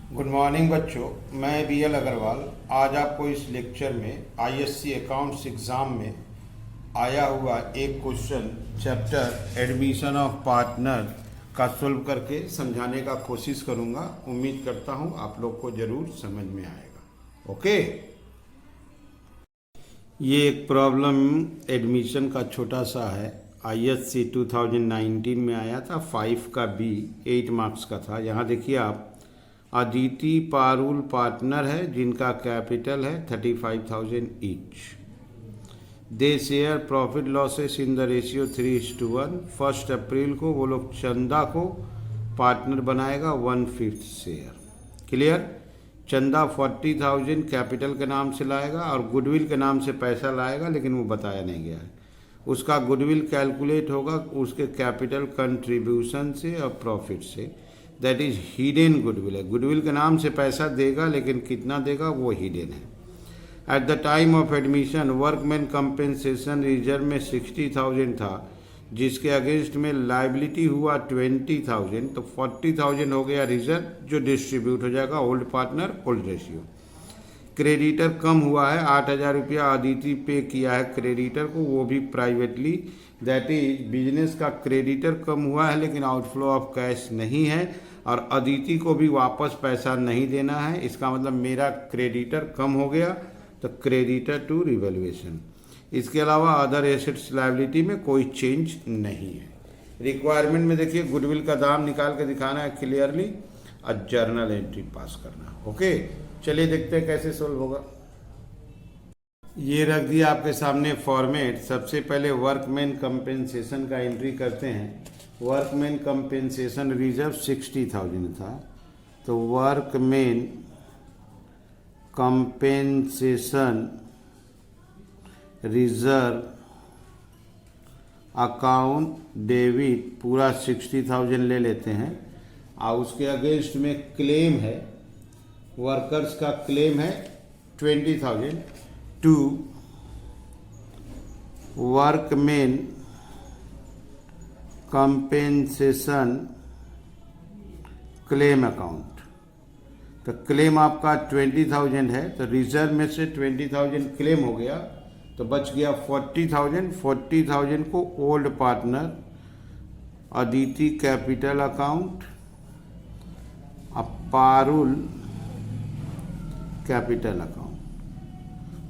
Good morning बच्चों, मैं BL Agarwal आज आपको इस लेक्चर में ISC अकाउंट्स एग्ज़ाम में आया हुआ एक question chapter admission of partner का सॉल्व करके समझाने का कोशिश करूंगा। उम्मीद करता हूं आप लोग को ज़रूर समझ में आएगा। ओके, ये एक प्रॉब्लम एडमिशन का छोटा सा है। ISC 2019 में आया था, 5 का B 8 मार्क्स का था। यहाँ देखिए आप, अदिति पारुल पार्टनर है जिनका कैपिटल है 35,000 each. They share profit losses in the ratio 3:1। 1 अप्रैल को वो लोग चंदा को पार्टनर बनाएगा 1/5 शेयर। क्लियर? चंदा 40,000 कैपिटल के नाम से लाएगा और गुडविल के नाम से पैसा लाएगा, लेकिन वो बताया नहीं गया है। उसका गुडविल कैलकुलेट होगा उसके कैपिटल कंट्रीब्यूशन से और प्रॉफिट से, दैट इज हिडन गुडविल है। गुडविल के नाम से पैसा देगा, लेकिन कितना देगा वो हिडन है। At the time of admission workman compensation reserve में 60,000 था, जिसके अगेंस्ट में लाइबिलिटी हुआ 20,000, तो 40,000 हो गया रिजर्व, जो डिस्ट्रीब्यूट हो जाएगा old partner old ratio. Creditor कम हुआ है, 8,000 रुपया अदिति पे किया है क्रेडिटर को, वो भी प्राइवेटली, दैट इज बिजनेस का क्रेडिटर कम हुआ है लेकिन आउटफ्लो ऑफ कैश नहीं है, और अदिति को भी वापस पैसा नहीं देना है। इसका मतलब मेरा क्रेडिटर कम हो गया, तो क्रेडिटर टू रिवैल्यूएशन। इसके अलावा अदर एसेट्स लायबिलिटी में कोई चेंज नहीं है। रिक्वायरमेंट में देखिए गुडविल का दाम निकाल के दिखाना है क्लियरली और जर्नल एंट्री पास करना। ओके, चलिए देखते हैं कैसे सोल्व होगा। ये रख दिया आपके सामने फॉर्मेट। सबसे पहले वर्कमैन कंपेंसेशन का एंट्री करते हैं। वर्कमैन कंपेंसेशन रिजर्व 60,000 था, तो workman compensation reserve account debit पूरा 60,000 ले लेते हैं, और उसके अगेंस्ट में क्लेम है, वर्कर्स का क्लेम है 20,000 to workman compensation claim account. तो क्लेम आपका 20,000 है, तो रिजर्व में से 20,000 क्लेम हो गया, तो बच गया 40,000। 40,000 को old partner Aditi capital account और Parul capital account,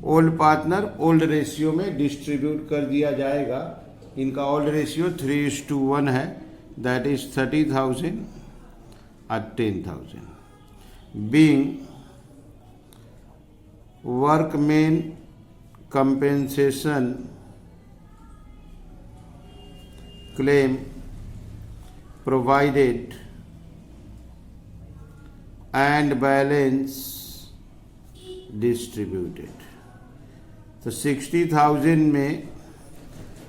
old partner old ratio में डिस्ट्रीब्यूट कर दिया जाएगा। इनका ओल्ड रेशियो 3:1 है, दैट इज 30,000 और 10,000। Being workman compensation claim provided and balance distributed. तो 60,000 में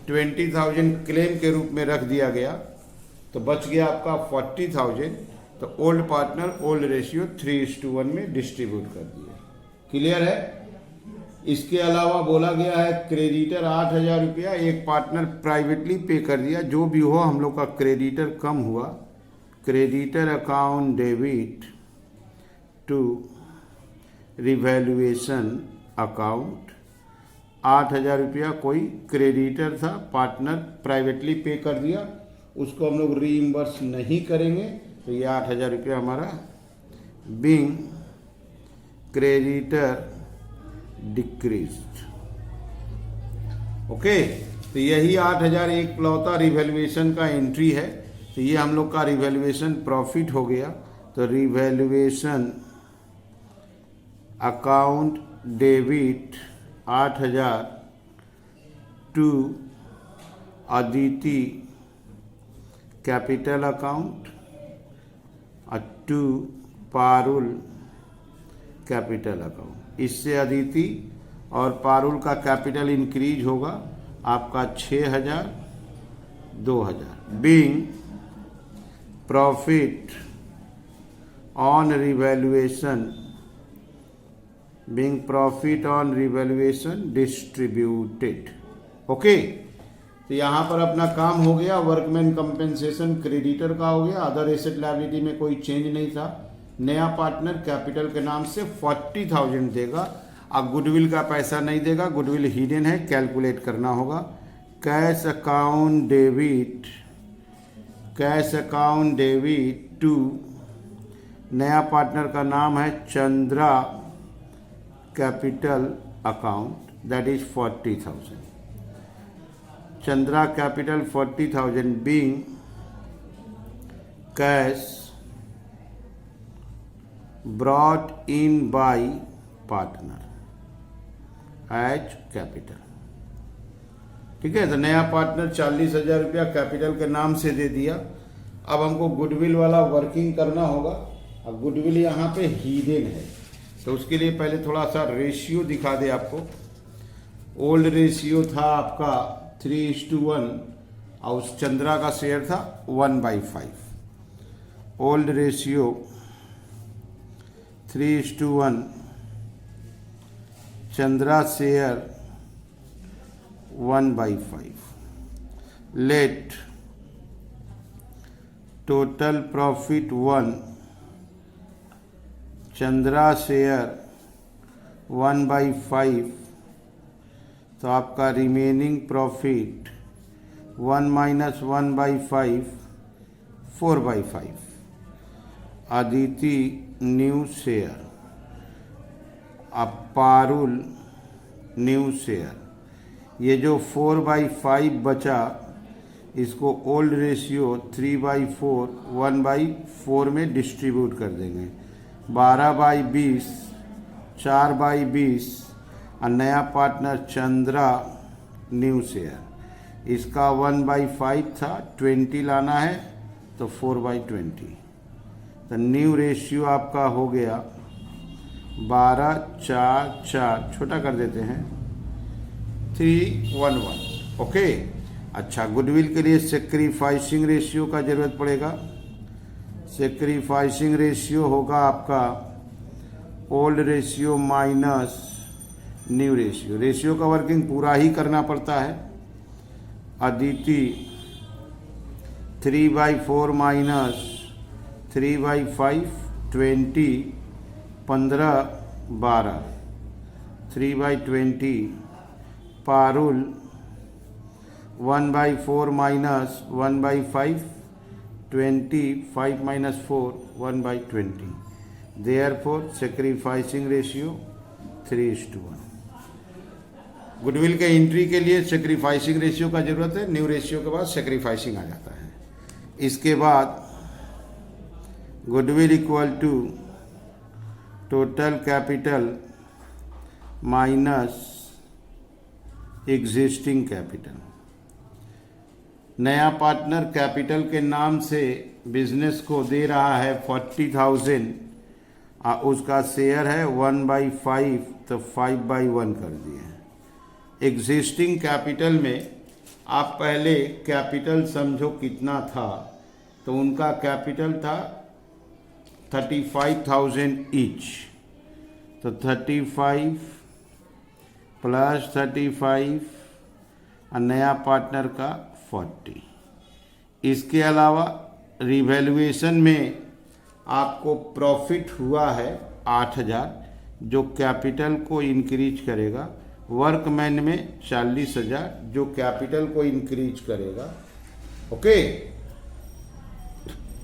20,000 क्लेम के रूप में रख दिया गया, तो बच गया आपका 40,000। तो ओल्ड पार्टनर ओल्ड रेशियो 3:1 में डिस्ट्रीब्यूट कर दिया। क्लियर है? इसके अलावा बोला गया है क्रेडिटर 8,000 रुपया एक पार्टनर प्राइवेटली पे कर दिया। जो भी हो, हम लोग का क्रेडिटर कम हुआ, creditor account debit to revaluation account. 8,000 रुपया कोई क्रेडिटर था, पार्टनर प्राइवेटली पे कर दिया, उसको हम लोग रीइंबर्स नहीं करेंगे, तो ये 8,000 रुपया हमारा बीइंग क्रेडिटर डिक्रीज्ड। ओके, तो यही 8,000 एक लौता रिवैल्यूएशन का एंट्री है। तो ये हम लोग का रिवैल्यूएशन प्रॉफिट हो गया। तो revaluation account debit 8,000 to Aditi capital account और टू पारुल कैपिटल अकाउंट। इससे अदिति और पारुल का कैपिटल इंक्रीज होगा आपका 6,000 2,000। Being profit on revaluation being profit on revaluation distributed। Okay, तो यहाँ पर अपना काम हो गया। वर्कमैन कंपेंसेशन क्रेडिटर का हो गया, अदर एसेट लायबिलिटी में कोई चेंज नहीं था। नया पार्टनर कैपिटल के नाम से 40,000 देगा। अब गुडविल का पैसा नहीं देगा, गुडविल हिडन है, कैलकुलेट करना होगा। कैश अकाउंट डेबिट टू, नया पार्टनर का नाम है Chandra capital account, that is 40,000। Chandra capital 40,000 being cash brought in by partner as capital. ठीक है, तो नया पार्टनर 40,000 रुपया कैपिटल के नाम से दे दिया। अब हमको गुडविल वाला वर्किंग करना होगा। अब गुडविल यहाँ पे हिडन है, तो उसके लिए पहले थोड़ा सा रेशियो दिखा दे आपको। ओल्ड रेशियो था आपका 3:1 और उस चंद्रा का शेयर था 1/5। Old ratio 3:1, Chandra share 1/5। Let total profit 1, Chandra share 1/5, तो आपका remaining profit 1 - 1/5 4/5। Aditi new share, अब पारुल न्यू शेयर, ये जो 4/5 बचा इसको ओल्ड रेशियो 3/4 1/4 में डिस्ट्रीब्यूट कर देंगे। 12/20 4/20 और नया पार्टनर चंद्रा न्यू शेयर, इसका 1/5 था, 20 लाना है तो 4/20। तो न्यू रेशियो आपका हो गया 12 4 4, छोटा कर देते हैं 311। ओके, अच्छा, गुडविल के लिए सेक्रीफाइसिंग रेशियो का जरूरत पड़ेगा। सेक्रीफाइसिंग रेशियो होगा आपका old ratio minus new ratio. Ratio का वर्किंग पूरा ही करना पड़ता है। Aditi 3/4 minus 3/5 20 15 12 3/20। Parul 1/4 minus 1/5 20 5 - 4 1/20। Therefore sacrificing ratio 3:1। Goodwill के एंट्री के लिए सेक्रीफाइसिंग रेशियो का जरूरत है। न्यू रेशियो के बाद सेक्रीफाइसिंग आ जाता है। इसके बाद goodwill equal to total capital minus existing capital. नया पार्टनर कैपिटल के नाम से बिजनेस को दे रहा है 40,000 और उसका शेयर है 1/5, तो 5/1 कर दिए। एग्जिस्टिंग कैपिटल में आप पहले कैपिटल समझो कितना था, तो उनका कैपिटल था 35,000 ईच, तो 35 + 35 और नया पार्टनर का 40। इसके अलावा रिवैल्यूएशन में आपको प्रॉफिट हुआ है 8,000, जो कैपिटल को इंक्रीज करेगा। वर्कमैन में 40,000, जो कैपिटल को इंक्रीज करेगा। ओके,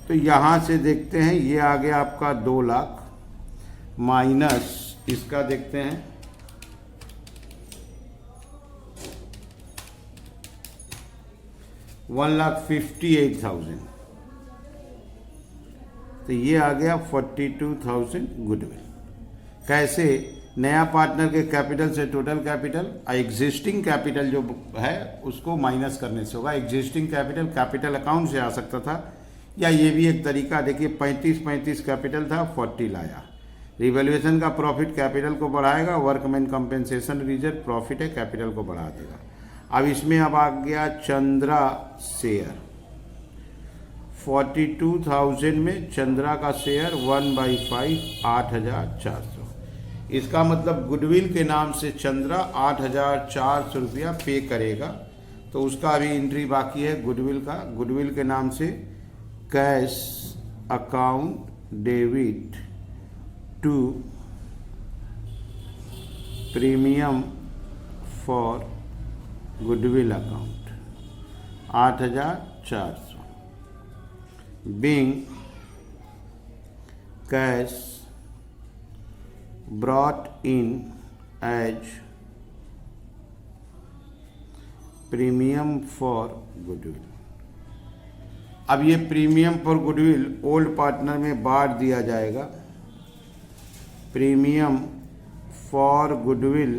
तो यहाँ से देखते हैं, ये आ गया आपका 2 लाख माइनस इसका देखते हैं 1,58,000, तो ये आ गया 42,000 गुडविल। कैसे? नया पार्टनर के कैपिटल से टोटल कैपिटल, एग्जिस्टिंग कैपिटल जो है उसको माइनस करने से होगा। एग्जिस्टिंग कैपिटल कैपिटल अकाउंट से आ सकता था, या ये भी एक तरीका। देखिए 35 कैपिटल था, 40 लाया। रिवैल्यूएशन का प्रॉफिट कैपिटल को बढ़ाएगा, वर्कमैन कंपेंसेशन रिजर्व प्रॉफिट है कैपिटल को बढ़ा देगा। अब इसमें अब आ गया चंद्रा शेयर 42,000 में चंद्रा का शेयर 1/5 8,400। इसका मतलब गुडविल के नाम से चंद्रा 8,400 रुपया पे करेगा। तो उसका अभी एंट्री बाकी है गुडविल का। गुडविल के नाम से cash account debit to premium for goodwill account 8,400 being cash brought in as premium for goodwill. अब ये premium for goodwill old partner में बांट दिया जाएगा। Premium for goodwill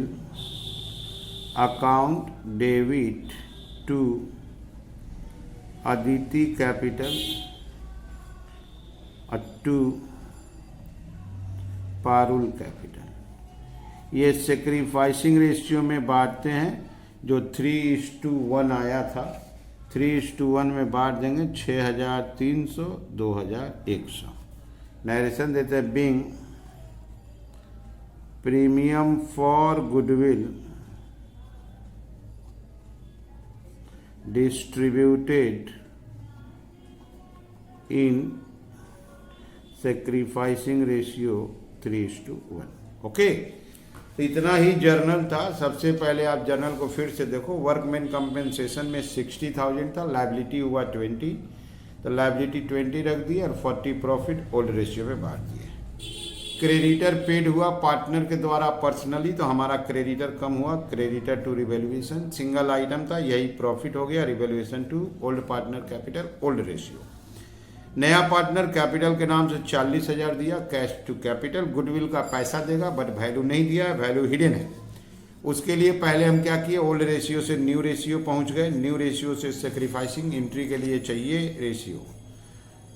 account debit to Aditi capital to Parul capital. ये सेक्रीफाइसिंग रेशियो में बांटते हैं, जो 3:1 आया था 3:1 में बांट देंगे 6,300 2,100। नरेशन देते हैं being premium for goodwill distributed in sacrificing ratio 3:1। Okay, तो इतना ही जर्नल था। सबसे पहले आप जर्नल को फिर से देखो। वर्कमैन कंपेंसेशन में 60,000 था, लायबिलिटी हुआ 20, तो लायबिलिटी 20 रख दी और 40 प्रॉफिट ओल्ड रेशियो में बांट दिए। क्रेडिटर पेड हुआ पार्टनर के द्वारा पर्सनली, तो हमारा क्रेडिटर कम हुआ, creditor to revaluation single item था, यही प्रॉफिट हो गया, revaluation to old partner capital old ratio. नया पार्टनर कैपिटल के नाम से 40,000 दिया, कैश टू कैपिटल, गुडविल का पैसा देगा बट वैल्यू नहीं दिया है, वैल्यू हिडन है। उसके लिए पहले हम क्या किए, ओल्ड रेशियो से न्यू रेशियो पहुंच गए, न्यू रेशियो से सेक्रीफाइसिंग एंट्री के लिए चाहिए रेशियो।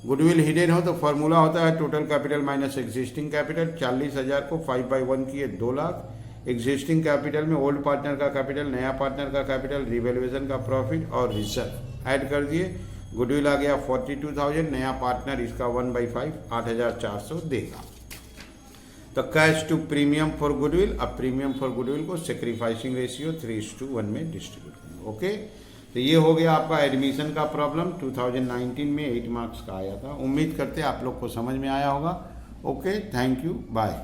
गुडविल हिडन हो तो फॉर्मूला होता है total capital minus existing capital. 40,000 को 5/1 किए 2 लाख। एग्जिस्टिंग कैपिटल में ओल्ड पार्टनर का कैपिटल, नया पार्टनर का कैपिटल, रिवैल्यूएशन का प्रॉफिट और रिजर्व ऐड कर दिए। गुडविल आ गया 42,000, नया पार्टनर इसका 1/5 8,400 देगा। तो cash to premium for goodwill, अब प्रीमियम फॉर गुडविल को सेक्रीफाइसिंग रेशियो 3:1 में डिस्ट्रीब्यूट करेंगे। ओके, तो ये हो गया आपका एडमिशन का प्रॉब्लम 2019 में 8 मार्क्स का आया था। उम्मीद करते हैं आप लोग को समझ में आया होगा। Okay, thank you, bye.